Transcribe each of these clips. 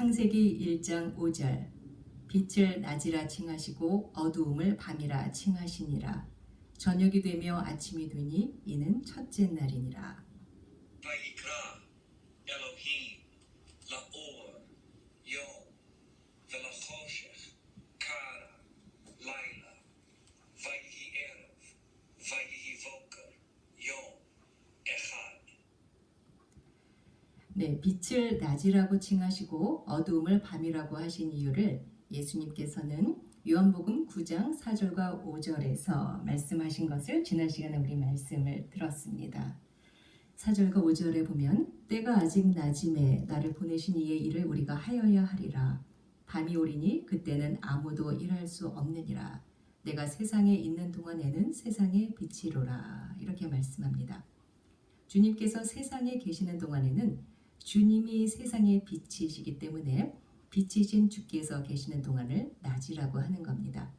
창세기 1장 5절 빛을 낮이라 칭하시고 어두움을 밤이라 칭하시니라. 저녁이 되며 아침이 되니 이는 첫째 날이니라. ויקרא אלוהים לאור יום ולחושך קרא לילה ויהי ערב ויהי בוקר יום אחד. 네, 빛을 낮이라고 칭하시고 어두움을 밤이라고 하신 이유를 예수님께서는 요한복음 9장 4절과 5절에서 말씀하신 것을 지난 시간에 우리 말씀을 들었습니다. 4절과 5절에 보면 때가 아직 낮임에 나를 보내신 이의 일을 우리가 하여야 하리라. 밤이 오리니 그때는 아무도 일할 수 없느니라. 내가 세상에 있는 동안에는 세상의 빛이로라. 이렇게 말씀합니다. 주님께서 세상에 계시는 동안에는 주님이 세상의 빛이시기 때문에 빛이신 주께서 계시는 동안을 낮이라고 하는 겁니다.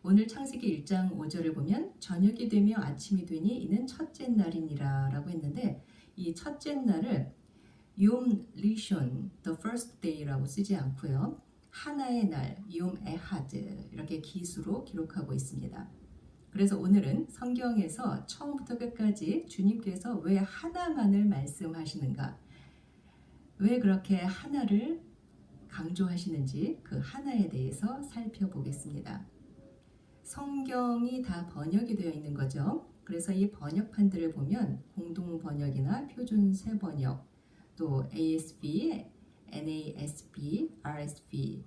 오늘 창세기 1장 5절을 보면 저녁이 되며 아침이 되니 이는 첫째 날이니라 라고 했는데 이 첫째 날을 욤 리숀, the first day라고 쓰지 않고요. 하나의 날, 욤 에하드 이렇게 기수로 기록하고 있습니다. 그래서 오늘은 성경에서 처음부터 끝까지 주님께서 왜 하나만을 말씀하시는가, 왜 그렇게 하나를 강조하시는지 그 하나에 대해서 살펴보겠습니다. 성경이 다 번역이 되어 있는 거죠. 그래서 이 번역판들을 보면 공동 번역이나 표준 새 번역, 또 ASB, NASB, RSV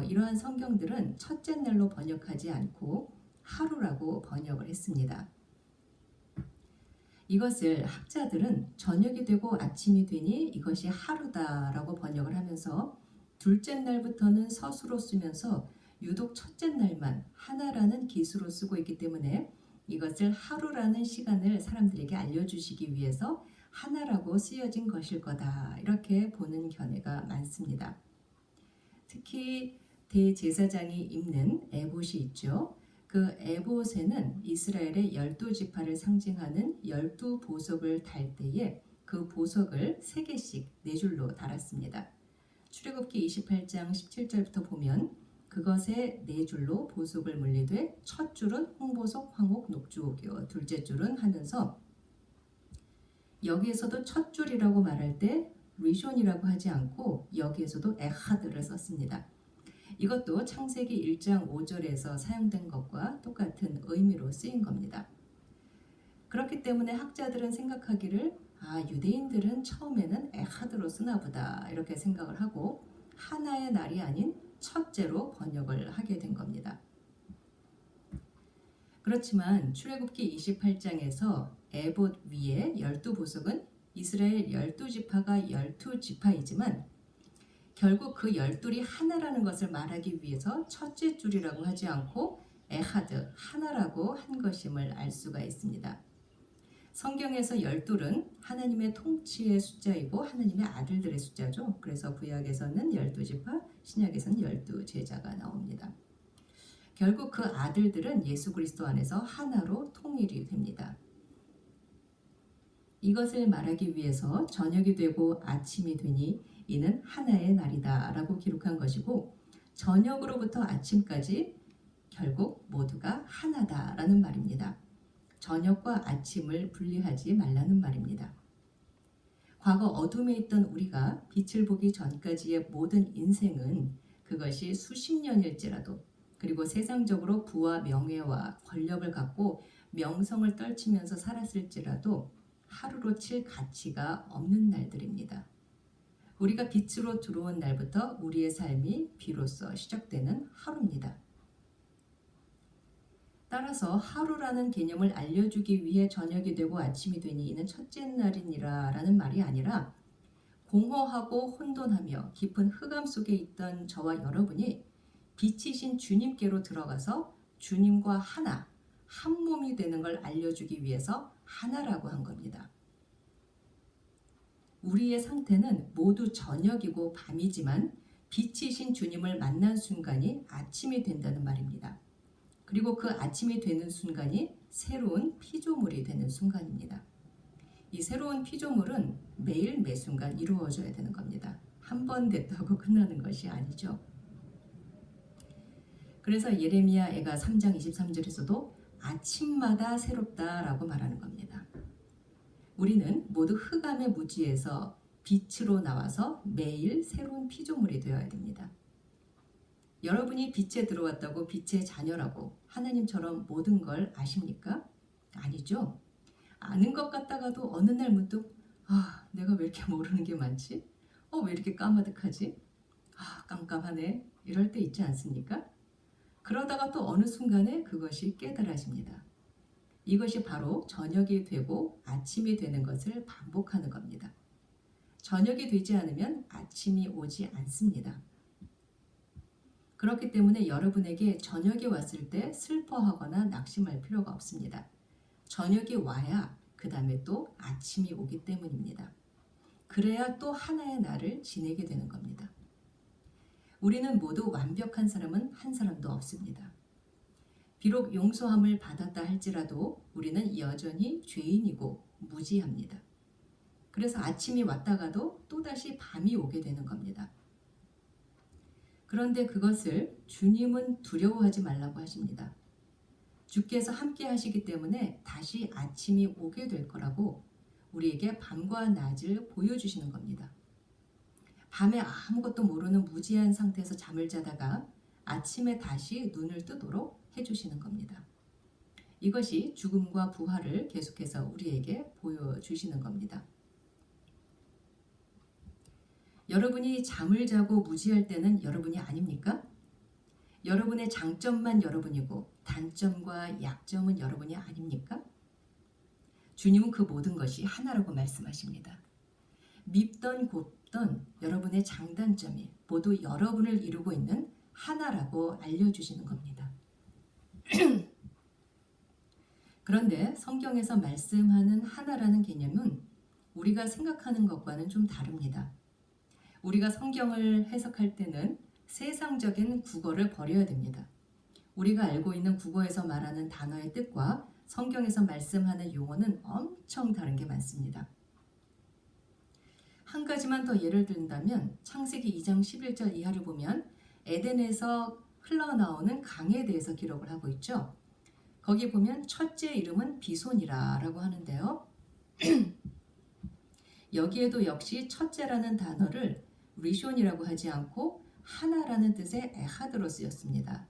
이러한 성경들은 첫째 날로 번역하지 않고 하루라고 번역을 했습니다. 이것을 학자들은 저녁이 되고 아침이 되니 이것이 하루다라고 번역을 하면서 둘째 날부터는 서수로 쓰면서 유독 첫째 날만 하나라는 기수로 쓰고 있기 때문에 이것을 하루라는 시간을 사람들에게 알려주시기 위해서 하나라고 쓰여진 것일 거다 이렇게 보는 견해가 많습니다. 특히 대제사장이 입는 에봇이 있죠. 그 에봇에는 이스라엘의 12지파를 상징하는 12보석을 달 때에 그 보석을 3개씩 4줄로 달았습니다. 출애굽기 28장 17절부터 보면 그것에 4줄로 보석을 물리되 첫 줄은 홍보석, 황옥, 녹주옥이요 둘째 줄은 하면서 여기에서도 첫 줄이라고 말할 때 리숀이라고 하지 않고 여기에서도 에하드를 썼습니다. 이것도 창세기 1장 5절에서 사용된 것과 똑같은 의미로 쓰인 겁니다. 그렇기 때문에 학자들은 생각하기를 유대인들은 처음에는 에하드로 쓰나 보다 이렇게 생각을 하고 하나의 날이 아닌 첫째로 번역을 하게 된 겁니다. 그렇지만 출애굽기 28장에서 에봇 위에 12보석은 이스라엘 12지파가 12지파이지만 결국 그 12이 하나라는 것을 말하기 위해서 첫째 줄이라고 하지 않고 에하드, 하나라고 한 것임을 알 수가 있습니다. 성경에서 12은 하나님의 통치의 숫자이고 하나님의 아들들의 숫자죠. 그래서 구약에서는 12지파, 신약에서는 12제자가 나옵니다. 결국 그 아들들은 예수 그리스도 안에서 하나로 통일이 됩니다. 이것을 말하기 위해서 저녁이 되고 아침이 되니 이는 하나의 날이다 라고 기록한 것이고 저녁으로부터 아침까지 결국 모두가 하나다 라는 말입니다. 저녁과 아침을 분리하지 말라는 말입니다. 과거 어둠에 있던 우리가 빛을 보기 전까지의 모든 인생은 그것이 수십 년일지라도 그리고 세상적으로 부와 명예와 권력을 갖고 명성을 떨치면서 살았을지라도 하루로 칠 가치가 없는 날들입니다. 우리가 빛으로 들어온 날부터 우리의 삶이 비로소 시작되는 하루입니다. 따라서 하루라는 개념을 알려주기 위해 저녁이 되고 아침이 되니 이는 첫째 날이니라 라는 말이 아니라 공허하고 혼돈하며 깊은 흑암 속에 있던 저와 여러분이 빛이신 주님께로 들어가서 주님과 하나, 한 몸이 되는 걸 알려주기 위해서 하나라고 한 겁니다. 우리의 상태는 모두 저녁이고 밤이지만 빛이신 주님을 만난 순간이 아침이 된다는 말입니다. 그리고 그 아침이 되는 순간이 새로운 피조물이 되는 순간입니다. 이 새로운 피조물은 매일 매순간 이루어져야 되는 겁니다. 한 번 됐다고 끝나는 것이 아니죠. 그래서 예레미야 애가 3장 23절에서도 아침마다 새롭다라고 말하는 겁니다. 우리는 모두 흑암의 무지에서 빛으로 나와서 매일 새로운 피조물이 되어야 됩니다. 여러분이 빛에 들어왔다고 빛의 자녀라고 하나님처럼 모든 걸 아십니까? 아니죠. 아는 것 같다가도 어느 날 문득 내가 왜 이렇게 모르는 게 많지? 왜 이렇게 까마득하지? 깜깜하네. 이럴 때 있지 않습니까? 그러다가 또 어느 순간에 그것이 깨달아집니다. 이것이 바로 저녁이 되고 아침이 되는 것을 반복하는 겁니다. 저녁이 되지 않으면 아침이 오지 않습니다. 그렇기 때문에 여러분에게 저녁이 왔을 때 슬퍼하거나 낙심할 필요가 없습니다. 저녁이 와야 그 다음에 또 아침이 오기 때문입니다. 그래야 또 하나의 날을 지내게 되는 겁니다. 우리는 모두 완벽한 사람은 한 사람도 없습니다. 비록 용서함을 받았다 할지라도 우리는 여전히 죄인이고 무지합니다. 그래서 아침이 왔다가도 또다시 밤이 오게 되는 겁니다. 그런데 그것을 주님은 두려워하지 말라고 하십니다. 주께서 함께 하시기 때문에 다시 아침이 오게 될 거라고 우리에게 밤과 낮을 보여주시는 겁니다. 밤에 아무것도 모르는 무지한 상태에서 잠을 자다가 아침에 다시 눈을 뜨도록 해주시는 겁니다. 이것이 죽음과 부활을 계속해서 우리에게 보여주시는 겁니다. 여러분이 잠을 자고 무지할 때는 여러분이 아닙니까? 여러분의 장점만 여러분이고 단점과 약점은 여러분이 아닙니까? 주님은 그 모든 것이 하나라고 말씀하십니다. 밉던 곱던 여러분의 장단점이 모두 여러분을 이루고 있는 하나라고 알려주시는 겁니다. 그런데 성경에서 말씀하는 하나라는 개념은 우리가 생각하는 것과는 좀 다릅니다. 우리가 성경을 해석할 때는 세상적인 국어를 버려야 됩니다. 우리가 알고 있는 국어에서 말하는 단어의 뜻과 성경에서 말씀하는 용어는 엄청 다른 게 많습니다. 한 가지만 더 예를 든다면 창세기 2장 11절 이하를 보면 에덴에서 흘러나오는 강에 대해서 기록을 하고 있죠. 거기 보면 첫째 이름은 비손이라고 하는데요. 여기에도 역시 첫째라는 단어를 리숀이라고 하지 않고 하나라는 뜻의 에하드로 쓰였습니다.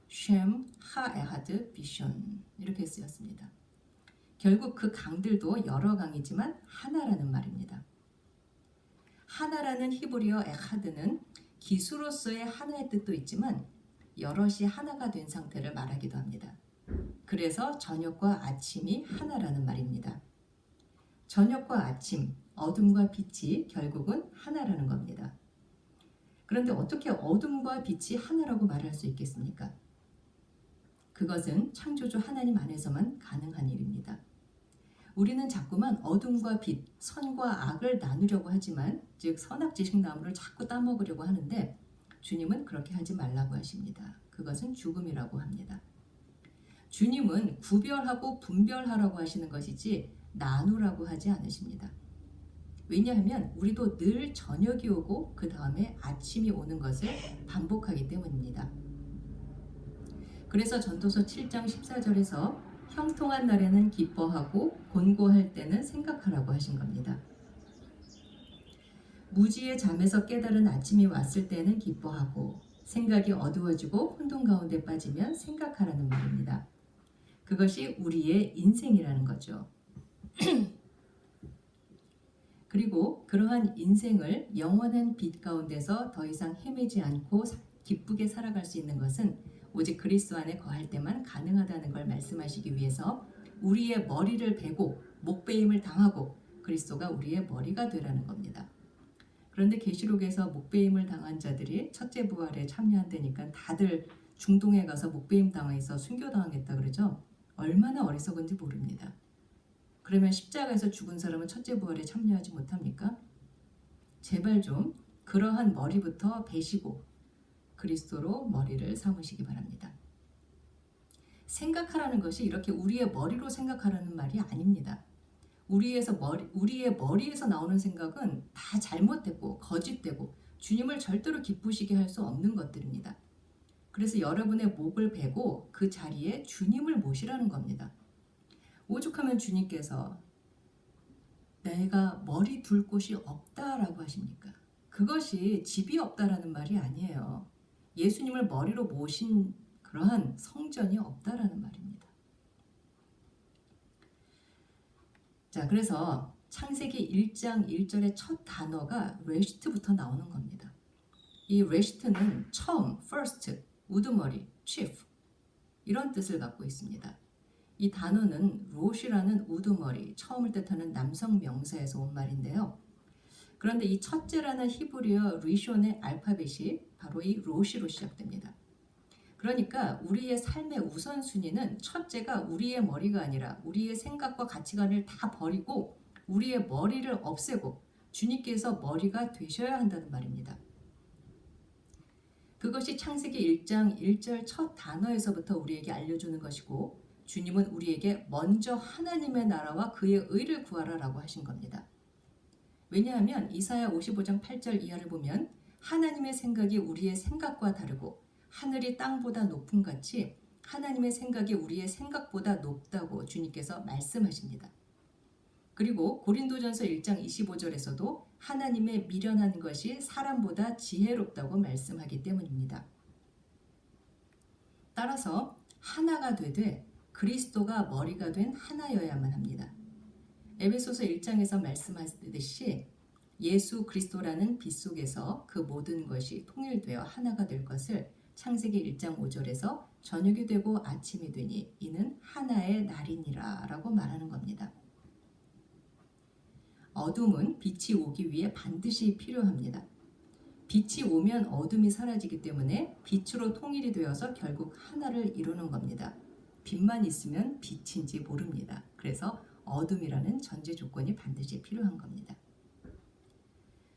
쉔, 하, 에하드, 비숀 이렇게 쓰였습니다. 결국 그 강들도 여러 강이지만 하나라는 말입니다. 하나라는 히브리어 에하드는 기수로서의 하나의 뜻도 있지만 여럿이 하나가 된 상태를 말하기도 합니다. 그래서 저녁과 아침이 하나라는 말입니다. 저녁과 아침, 어둠과 빛이 결국은 하나라는 겁니다. 그런데 어떻게 어둠과 빛이 하나라고 말할 수 있겠습니까? 그것은 창조주 하나님 안에서만 가능한 일입니다. 우리는 자꾸만 어둠과 빛, 선과 악을 나누려고 하지만 즉 선악지식나무를 자꾸 따먹으려고 하는데 주님은 그렇게 하지 말라고 하십니다. 그것은 죽음이라고 합니다. 주님은 구별하고 분별하라고 하시는 것이지 나누라고 하지 않으십니다. 왜냐하면 우리도 늘 저녁이 오고 그 다음에 아침이 오는 것을 반복하기 때문입니다. 그래서 전도서 7장 14절에서 형통한 날에는 기뻐하고 곤고할 때는 생각하라고 하신 겁니다. 무지의 잠에서 깨달은 아침이 왔을 때는 기뻐하고 생각이 어두워지고 혼돈 가운데 빠지면 생각하라는 말입니다. 그것이 우리의 인생이라는 거죠. 그리고 그러한 인생을 영원한 빛 가운데서 더 이상 헤매지 않고 기쁘게 살아갈 수 있는 것은 오직 그리스도 안에 거할 때만 가능하다는 걸 말씀하시기 위해서 우리의 머리를 베고 목베임을 당하고 그리스도가 우리의 머리가 되라는 겁니다. 그런데 계시록에서 목베임을 당한 자들이 첫째 부활에 참여한다니까 다들 중동에 가서 목베임 당해서 순교당하겠다 그러죠. 얼마나 어리석은지 모릅니다. 그러면 십자가에서 죽은 사람은 첫째 부활에 참여하지 못합니까? 제발 좀 그러한 머리부터 베시고 그리스도로 머리를 삼으시기 바랍니다. 생각하라는 것이 이렇게 우리의 머리로 생각하라는 말이 아닙니다. 우리의 머리에서 나오는 생각은 다 잘못되고 거짓되고 주님을 절대로 기쁘시게 할 수 없는 것들입니다. 그래서 여러분의 목을 베고 그 자리에 주님을 모시라는 겁니다. 오죽하면 주님께서 내가 머리 둘 곳이 없다라고 하십니까? 그것이 집이 없다라는 말이 아니에요. 예수님을 머리로 모신 그러한 성전이 없다라는 말입니다. 자, 그래서 창세기 1장 1절의 첫 단어가 레시트부터 나오는 겁니다. 이 레시트는 처음, first, 우두머리, chief 이런 뜻을 갖고 있습니다. 이 단어는 롯이라는 우두머리, 처음을 뜻하는 남성 명사에서 온 말인데요. 그런데 이 첫째라는 히브리어 리숀의 알파벳이 바로 이 롯으로 시작됩니다. 그러니까 우리의 삶의 우선순위는 첫째가 우리의 머리가 아니라 우리의 생각과 가치관을 다 버리고 우리의 머리를 없애고 주님께서 머리가 되셔야 한다는 말입니다. 그것이 창세기 1장 1절 첫 단어에서부터 우리에게 알려주는 것이고 주님은 우리에게 먼저 하나님의 나라와 그의 의를 구하라라고 하신 겁니다. 왜냐하면 이사야 55장 8절 이하를 보면 하나님의 생각이 우리의 생각과 다르고 하늘이 땅보다 높음 같이 하나님의 생각이 우리의 생각보다 높다고 주님께서 말씀하십니다. 그리고 고린도전서 1장 25절에서도 하나님의 미련한 것이 사람보다 지혜롭다고 말씀하기 때문입니다. 따라서 하나가 되되 그리스도가 머리가 된 하나여야만 합니다. 에베소서 1장에서 말씀하듯이 예수 그리스도라는 빛 속에서 그 모든 것이 통일되어 하나가 될 것을 창세기 1장 5절에서 저녁이 되고 아침이 되니 이는 하나의 날이니라 라고 말하는 겁니다. 어둠은 빛이 오기 위해 반드시 필요합니다. 빛이 오면 어둠이 사라지기 때문에 빛으로 통일이 되어서 결국 하나를 이루는 겁니다. 빛만 있으면 빛인지 모릅니다. 그래서 어둠이라는 전제 조건이 반드시 필요한 겁니다.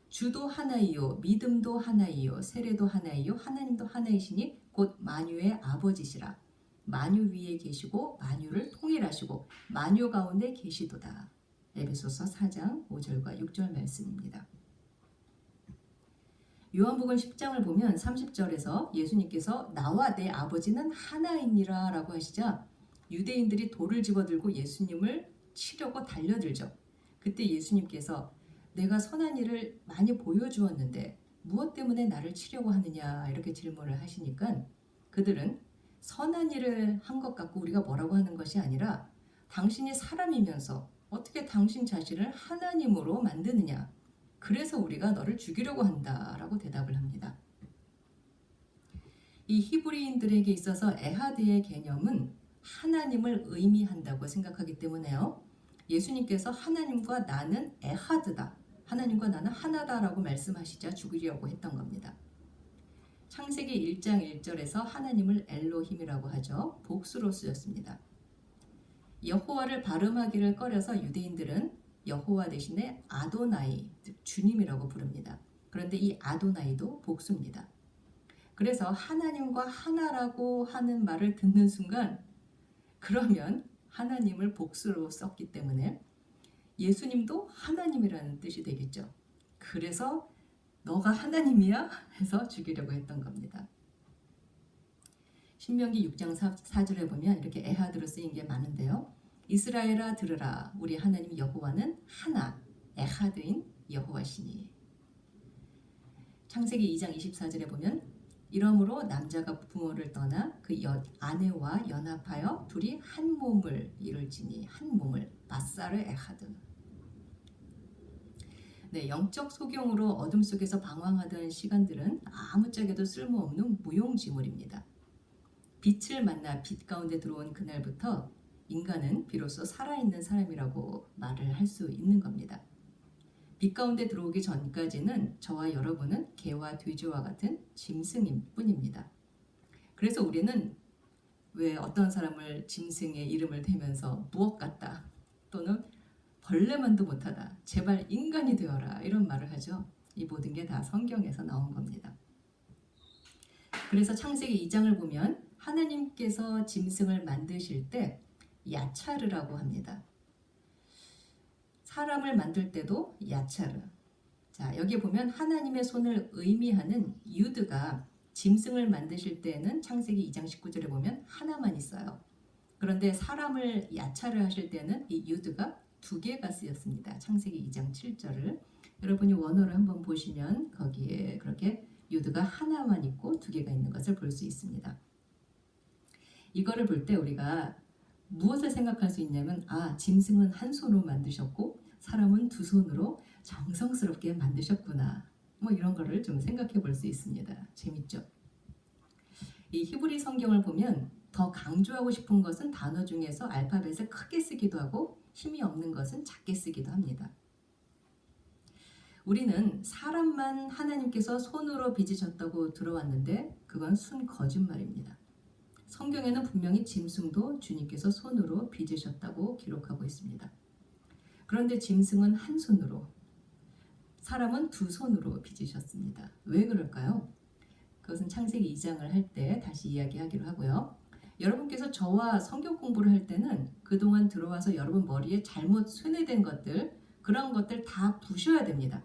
주도 하나이요, 믿음도 하나이요, 세례도 하나이요, 하나님도 하나이시니 곧 만유의 아버지시라. 만유 위에 계시고 만유를 통일하시고 만유 가운데 계시도다. 에베소서 4장 5절과 6절 말씀입니다. 요한복음 10장을 보면 30절에서 예수님께서 나와 내 아버지는 하나이니라 라고 하시자 유대인들이 돌을 집어들고 예수님을 치려고 달려들죠. 그때 예수님께서 내가 선한 일을 많이 보여주었는데 무엇 때문에 나를 치려고 하느냐 이렇게 질문을 하시니까 그들은 선한 일을 한 것 같고 우리가 뭐라고 하는 것이 아니라 당신이 사람이면서 어떻게 당신 자신을 하나님으로 만드느냐 그래서 우리가 너를 죽이려고 한다라고 대답을 합니다. 이 히브리인들에게 있어서 에하드의 개념은 하나님을 의미한다고 생각하기 때문에요. 예수님께서 하나님과 나는 에하드다. 하나님과 나는 하나다라고 말씀하시자 죽이려고 했던 겁니다. 창세기 1장 1절에서 하나님을 엘로힘이라고 하죠. 복수로 쓰였습니다. 여호와를 발음하기를 꺼려서 유대인들은 여호와 대신에 아도나이, 즉 주님이라고 부릅니다. 그런데 이 아도나이도 복수입니다. 그래서 하나님과 하나라고 하는 말을 듣는 순간 그러면 하나님을 복수로 썼기 때문에 예수님도 하나님이라는 뜻이 되겠죠. 그래서 너가 하나님이야? 해서 죽이려고 했던 겁니다. 신명기 6장 4절에 보면 이렇게 에하드로 쓰인 게 많은데요. 이스라엘아 들으라 우리 하나님 여호와는 하나 에하드인 여호와시니. 창세기 2장 24절에 보면 이러므로 남자가 부모를 떠나 그 아내와 연합하여 둘이 한 몸을 이룰지니 한 몸을 바사르 에하드. 네, 영적 소경으로 어둠 속에서 방황하던 시간들은 아무짝에도 쓸모없는 무용지물입니다. 빛을 만나 빛 가운데 들어온 그날부터 인간은 비로소 살아있는 사람이라고 말을 할 수 있는 겁니다. 빛 가운데 들어오기 전까지는 저와 여러분은 개와 돼지와 같은 짐승일 뿐입니다. 그래서 우리는 왜 어떤 사람을 짐승의 이름을 대면서 무엇 같다 또는 벌레만도 못하다 제발 인간이 되어라 이런 말을 하죠. 이 모든 게 다 성경에서 나온 겁니다. 그래서 창세기 2장을 보면 하나님께서 짐승을 만드실 때 야차르라고 합니다. 사람을 만들 때도 야차르. 자, 여기 보면 하나님의 손을 의미하는 유드가 짐승을 만드실 때는 창세기 2장 19절에 보면 하나만 있어요. 그런데 사람을 야차를 하실 때는 이 유드가 2개가 쓰였습니다. 창세기 2장 7절을 여러분이 원어를 한번 보시면 거기에 그렇게 유드가 하나만 있고 2개가 있는 것을 볼 수 있습니다. 이거를 볼 때 우리가 무엇을 생각할 수 있냐면 짐승은 한 손으로 만드셨고 사람은 2손으로 정성스럽게 만드셨구나. 뭐 이런 거를 좀 생각해 볼 수 있습니다. 재밌죠? 이 히브리 성경을 보면 더 강조하고 싶은 것은 단어 중에서 알파벳을 크게 쓰기도 하고 힘이 없는 것은 작게 쓰기도 합니다. 우리는 사람만 하나님께서 손으로 빚으셨다고 들어왔는데 그건 순 거짓말입니다. 성경에는 분명히 짐승도 주님께서 손으로 빚으셨다고 기록하고 있습니다. 그런데 짐승은 한 손으로, 사람은 2손으로 빚으셨습니다. 왜 그럴까요? 그것은 창세기 2장을 할 때 다시 이야기하기로 하고요. 여러분께서 저와 성경 공부를 할 때는 그동안 들어와서 여러분 머리에 잘못 쇠뇌된 것들, 그런 것들 다 부셔야 됩니다.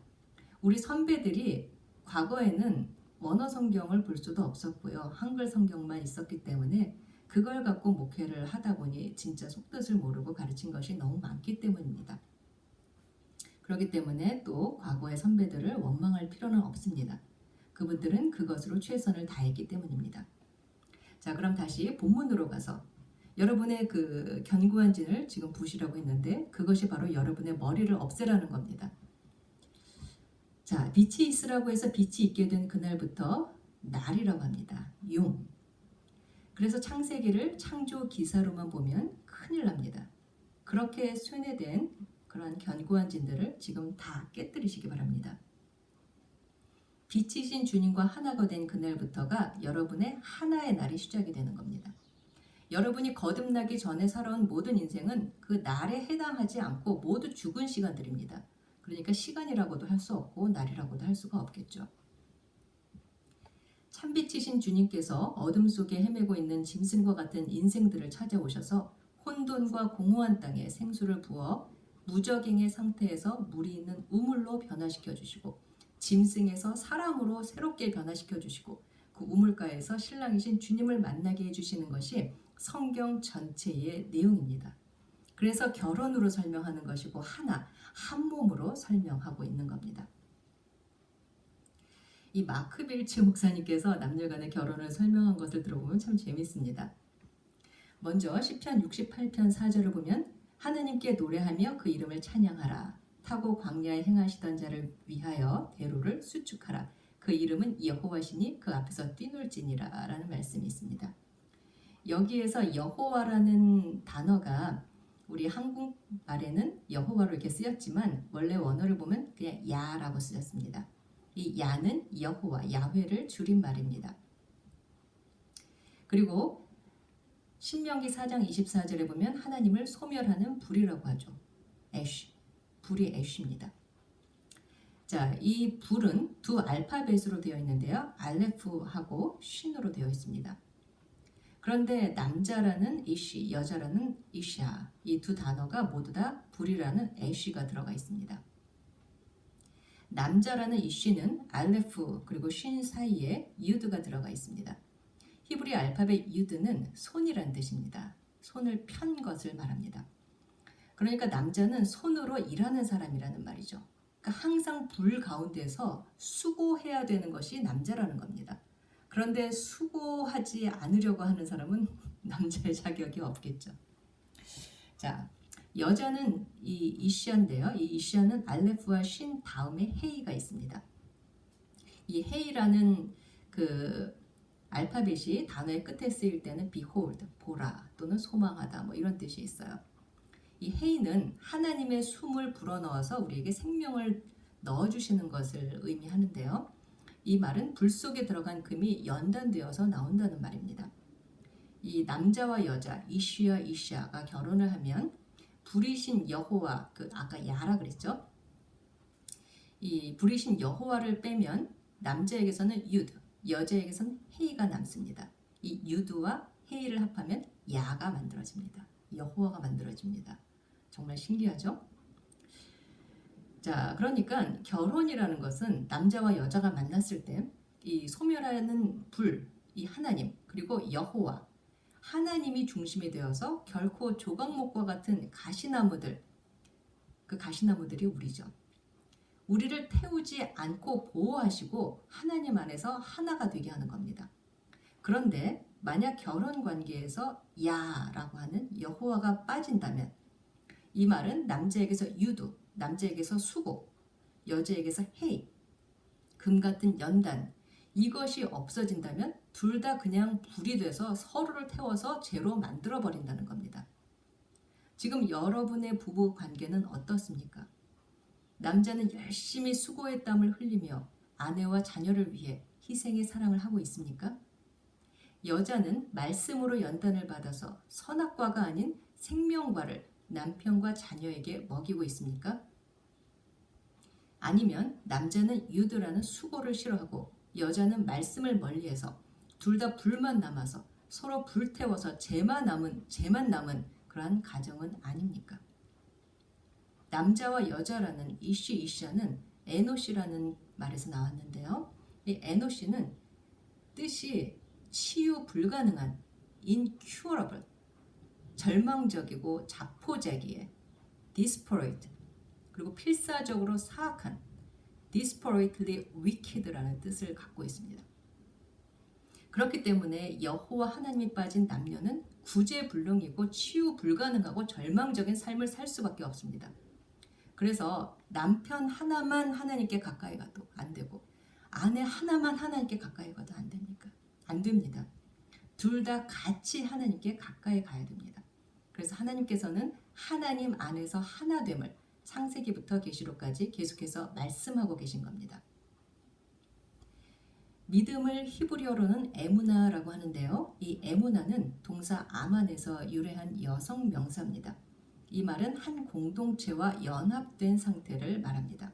우리 선배들이 과거에는 원어 성경을 볼 수도 없었고요. 한글 성경만 있었기 때문에 그걸 갖고 목회를 하다 보니 진짜 속뜻을 모르고 가르친 것이 너무 많기 때문입니다. 그렇기 때문에 또 과거의 선배들을 원망할 필요는 없습니다. 그분들은 그것으로 최선을 다했기 때문입니다. 자, 그럼 다시 본문으로 가서 여러분의 그 견고한 진을 지금 부시라고 했는데 그것이 바로 여러분의 머리를 없애라는 겁니다. 자, 빛이 있으라고 해서 빛이 있게 된 그날부터 날이라고 합니다. 용. 그래서 창세기를 창조 기사로만 보면 큰일 납니다. 그렇게 쇠뇌된 그런 견고한 진들을 지금 다 깨뜨리시기 바랍니다. 빛이신 주님과 하나가 된 그날부터가 여러분의 하나의 날이 시작이 되는 겁니다. 여러분이 거듭나기 전에 살아온 모든 인생은 그 날에 해당하지 않고 모두 죽은 시간들입니다. 그러니까 시간이라고도 할 수 없고 날이라고도 할 수가 없겠죠. 참빛이신 주님께서 어둠 속에 헤매고 있는 짐승과 같은 인생들을 찾아오셔서 혼돈과 공허한 땅에 생수를 부어 무적행의 상태에서 물이 있는 우물로 변화시켜 주시고 짐승에서 사람으로 새롭게 변화시켜 주시고 그 우물가에서 신랑이신 주님을 만나게 해주시는 것이 성경 전체의 내용입니다. 그래서 결혼으로 설명하는 것이고 한 몸으로 설명하고 있는 겁니다. 이 마크 빌츠 목사님께서 남녀간의 결혼을 설명한 것을 들어보면 참 재밌습니다. 먼저 시편 68편 4절을 보면 하나님께 노래하며 그 이름을 찬양하라. 타고 광야에 행하시던 자를 위하여 대로를 수축하라. 그 이름은 여호와시니 그 앞에서 뛰놀지니라 라는 말씀이 있습니다. 여기에서 여호와라는 단어가 우리 한국말에는 여호와로 이렇게 쓰였지만 원래 원어를 보면 그냥 야라고 쓰였습니다. 이 야는 여호와, 야훼를 줄인 말입니다. 그리고 신명기 4장 24절에 보면 하나님을 소멸하는 불이라고 하죠. 애쉬, 불이 애쉬입니다. 자, 이 불은 2 알파벳으로 되어 있는데요. 알레프하고 쉰으로 되어 있습니다. 그런데 남자라는 이쉬, 여자라는 이샤, 이 2 단어가 모두 다 불이라는 애쉬가 들어가 있습니다. 남자라는 이쉬는 알레프 그리고 쉰 사이에 유드가 들어가 있습니다. 히브리 알파벳 유드는 손이란 뜻입니다. 손을 편 것을 말합니다. 그러니까 남자는 손으로 일하는 사람이라는 말이죠. 그러니까 항상 불 가운데서 수고해야 되는 것이 남자라는 겁니다. 그런데 수고하지 않으려고 하는 사람은 남자의 자격이 없겠죠. 자, 여자는 이 이시아인데요. 이 이시아는 알레프와 쉰 다음에 헤이가 있습니다. 이 헤이라는 그 알파벳이 단어의 끝에 쓰일 때는 behold, 보라 또는 소망하다 뭐 이런 뜻이 있어요. 이 헤이는 하나님의 숨을 불어넣어서 우리에게 생명을 넣어주시는 것을 의미하는데요. 이 말은 불 속에 들어간 금이 연단되어서 나온다는 말입니다. 이 남자와 여자, 이쉬와 이샤가 결혼을 하면 불이신 여호와, 아까 야라 그랬죠? 이 불이신 여호와를 빼면 남자에게서는 유드, 여자에게서는 헤이가 남습니다. 이 유드와 헤이를 합하면 야가 만들어집니다. 여호와가 만들어집니다. 정말 신기하죠? 자, 그러니까 결혼이라는 것은 남자와 여자가 만났을 때 이 소멸하는 불, 이 하나님, 그리고 여호와, 하나님이 중심이 되어서 결코 조각목과 같은 가시나무들, 그 가시나무들이 우리죠. 우리를 태우지 않고 보호하시고 하나님 안에서 하나가 되게 하는 겁니다. 그런데 만약 결혼 관계에서 야라고 하는 여호와가 빠진다면 이 말은 남자에게서 유두, 남자에게서 수고, 여자에게서 해이, 금 같은 연단, 이것이 없어진다면 둘 다 그냥 불이 돼서 서로를 태워서 죄로 만들어 버린다는 겁니다. 지금 여러분의 부부 관계는 어떻습니까? 남자는 열심히 수고의 땀을 흘리며 아내와 자녀를 위해 희생의 사랑을 하고 있습니까? 여자는 말씀으로 연단을 받아서 선악과가 아닌 생명과를 남편과 자녀에게 먹이고 있습니까? 아니면 남자는 유드라는 수고를 싫어하고 여자는 말씀을 멀리해서 둘 다 불만 남아서 서로 불태워서 죄만 남은 그러한 가정은 아닙니까? 남자와 여자라는 이시는 에노시라는 말에서 나왔는데요. 이 에노시는 뜻이 치유 불가능한 incurable, 절망적이고 자포자기에 desperate, 그리고 필사적으로 사악한 desperately wicked라는 뜻을 갖고 있습니다. 그렇기 때문에 여호와 하나님이 빠진 남녀는 구제불능이고 치유 불가능하고 절망적인 삶을 살 수밖에 없습니다. 그래서 남편 하나만 하나님께 가까이 가도 안 되고 아내 하나만 하나님께 가까이 가도 안 됩니까? 안 됩니다. 둘 다 같이 하나님께 가까이 가야 됩니다. 그래서 하나님께서는 하나님 안에서 하나됨을 창세기부터 계시록까지 계속해서 말씀하고 계신 겁니다. 믿음을 히브리어로는 에무나라고 하는데요. 이 에무나는 동사 아만에서 유래한 여성 명사입니다. 이 말은 한 공동체와 연합된 상태를 말합니다.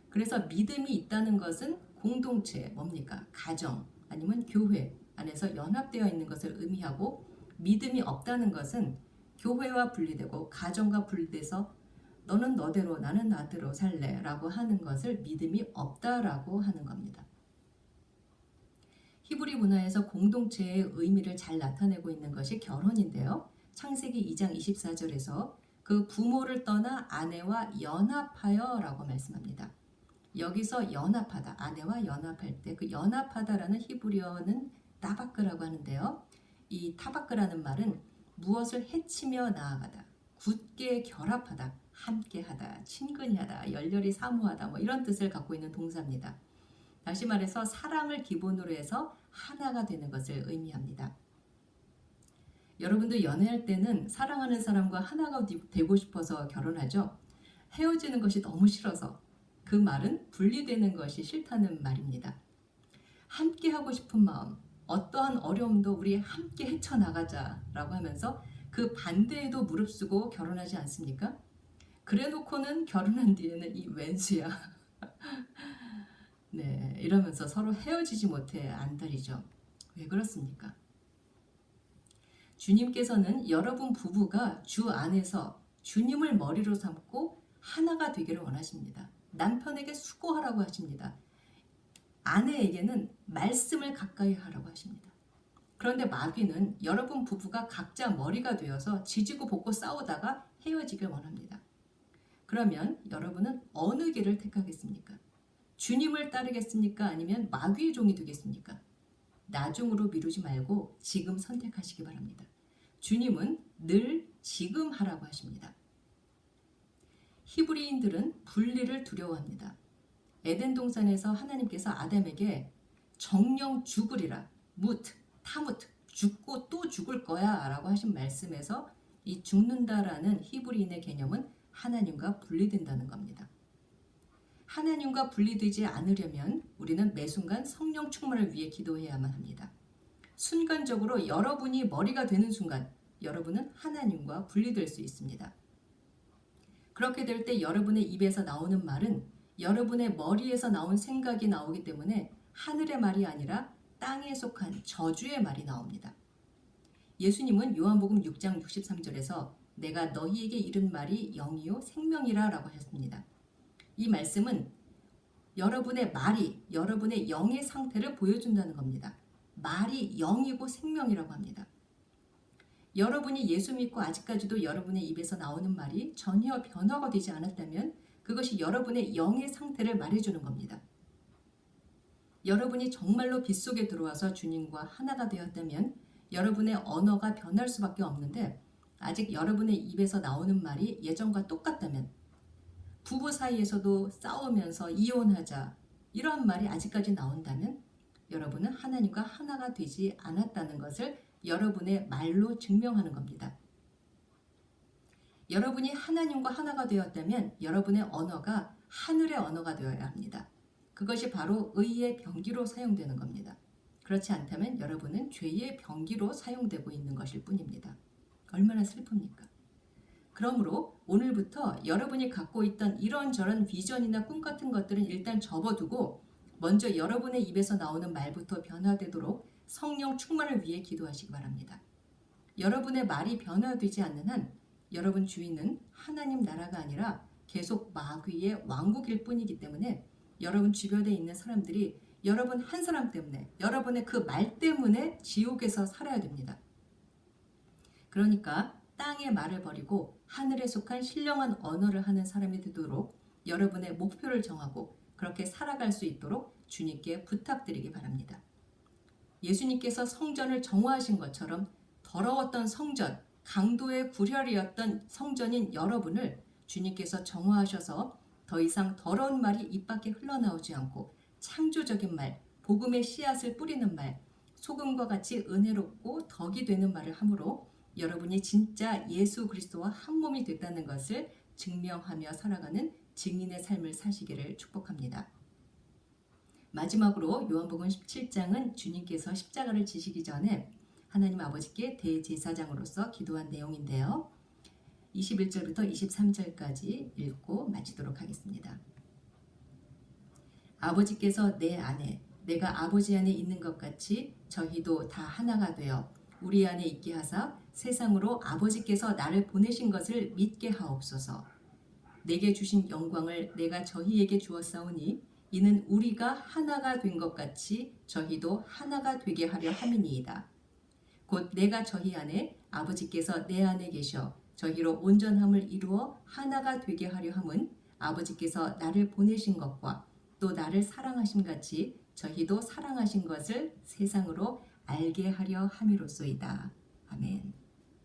그래서 믿음이 있다는 것은 공동체, 뭡니까? 가정 아니면 교회 안에서 연합되어 있는 것을 의미하고, 믿음이 없다는 것은 교회와 분리되고 가정과 분리돼서 너는 너대로 나는 나대로 살래 라고 하는 것을 믿음이 없다라고 하는 겁니다. 히브리 문화에서 공동체의 의미를 잘 나타내고 있는 것이 결혼인데요. 창세기 2장 24절에서 그 부모를 떠나 아내와 연합하여 라고 말씀합니다. 여기서 연합하다, 아내와 연합할 때 그 연합하다라는 히브리어는 타바크라고 하는데요. 이 타바크라는 말은 무엇을 해치며 나아가다, 굳게 결합하다, 함께하다, 친근히 하다, 열렬히 사모하다, 뭐 이런 뜻을 갖고 있는 동사입니다. 다시 말해서 사랑을 기본으로 해서 하나가 되는 것을 의미합니다. 여러분도 연애할 때는 사랑하는 사람과 하나가 되고 싶어서 결혼하죠. 헤어지는 것이 너무 싫어서, 그 말은 분리되는 것이 싫다는 말입니다. 함께 하고 싶은 마음, 어떠한 어려움도 우리 함께 헤쳐나가자라고 하면서 그 반대에도 무릅쓰고 결혼하지 않습니까? 그래 놓고는 결혼한 뒤에는 이 웬수야. 네, 이러면서 서로 헤어지지 못해 안달이죠. 왜 그렇습니까? 주님께서는 여러분 부부가 주 안에서 주님을 머리로 삼고 하나가 되기를 원하십니다. 남편에게 수고하라고 하십니다. 아내에게는 말씀을 가까이 하라고 하십니다. 그런데 마귀는 여러분 부부가 각자 머리가 되어서 지지고 볶고 싸우다가 헤어지길 원합니다. 그러면 여러분은 어느 길을 택하겠습니까? 주님을 따르겠습니까? 아니면 마귀의 종이 되겠습니까? 나중으로 미루지 말고 지금 선택하시기 바랍니다. 주님은 늘 지금 하라고 하십니다. 히브리인들은 분리를 두려워합니다. 에덴 동산에서 하나님께서 아담에게 정령 죽으리라, 타무트, 죽고 또 죽을 거야 라고 하신 말씀에서 이 죽는다라는 히브리인의 개념은 하나님과 분리된다는 겁니다. 하나님과 분리되지 않으려면 우리는 매 순간 성령 충만을 위해 기도해야만 합니다. 순간적으로 여러분이 머리가 되는 순간 여러분은 하나님과 분리될 수 있습니다. 그렇게 될 때 여러분의 입에서 나오는 말은 여러분의 머리에서 나온 생각이 나오기 때문에 하늘의 말이 아니라 땅에 속한 저주의 말이 나옵니다. 예수님은 요한복음 6장 63절에서 내가 너희에게 이른 말이 영이요 생명이라 라고 하셨습니다. 이 말씀은 여러분의 말이 여러분의 영의 상태를 보여준다는 겁니다. 말이 영이고 생명이라고 합니다. 여러분이 예수 믿고 아직까지도 여러분의 입에서 나오는 말이 전혀 변화가 되지 않았다면 그것이 여러분의 영의 상태를 말해주는 겁니다. 여러분이 정말로 빛 속에 들어와서 주님과 하나가 되었다면 여러분의 언어가 변할 수밖에 없는데 아직 여러분의 입에서 나오는 말이 예전과 똑같다면 부부 사이에서도 싸우면서 이혼하자 이런 말이 아직까지 나온다면 여러분은 하나님과 하나가 되지 않았다는 것을 여러분의 말로 증명하는 겁니다. 여러분이 하나님과 하나가 되었다면 여러분의 언어가 하늘의 언어가 되어야 합니다. 그것이 바로 의의 병기로 사용되는 겁니다. 그렇지 않다면 여러분은 죄의 병기로 사용되고 있는 것일 뿐입니다. 얼마나 슬픕니까? 그러므로 오늘부터 여러분이 갖고 있던 이런저런 비전이나 꿈 같은 것들은 일단 접어두고 먼저 여러분의 입에서 나오는 말부터 변화되도록 성령 충만을 위해 기도하시기 바랍니다. 여러분의 말이 변화되지 않는 한 여러분 주인은 하나님 나라가 아니라 계속 마귀의 왕국일 뿐이기 때문에 여러분 주변에 있는 사람들이 여러분 한 사람 때문에 여러분의 그 말 때문에 지옥에서 살아야 됩니다. 그러니까 땅의 말을 버리고 하늘에 속한 신령한 언어를 하는 사람이 되도록 여러분의 목표를 정하고 그렇게 살아갈 수 있도록 주님께 부탁드리기 바랍니다. 예수님께서 성전을 정화하신 것처럼 더러웠던 성전, 강도의 구렬이었던 성전인 여러분을 주님께서 정화하셔서 더 이상 더러운 말이 입 밖에 흘러나오지 않고 창조적인 말, 복음의 씨앗을 뿌리는 말, 소금과 같이 은혜롭고 덕이 되는 말을 함으로 여러분이 진짜 예수 그리스도와 한 몸이 됐다는 것을 증명하며 살아가는 증인의 삶을 사시기를 축복합니다. 마지막으로 요한복음 17장은 주님께서 십자가를 지시기 전에 하나님 아버지께 대제사장으로서 기도한 내용인데요. 21절부터 23절까지 읽고 마치도록 하겠습니다. 아버지께서 내 안에 내가 아버지 안에 있는 것 같이 저희도 다 하나가 되어 우리 안에 있게 하사 세상으로 아버지께서 나를 보내신 것을 믿게 하옵소서. 내게 주신 영광을 내가 저희에게 주었사오니 이는 우리가 하나가 된 것 같이 저희도 하나가 되게 하려 함이니이다. 곧 내가 저희 안에 아버지께서 내 안에 계셔 저희로 온전함을 이루어 하나가 되게 하려 함은 아버지께서 나를 보내신 것과 또 나를 사랑하신 같이 저희도 사랑하신 것을 세상으로 알게 하려 함이로소이다. 아멘.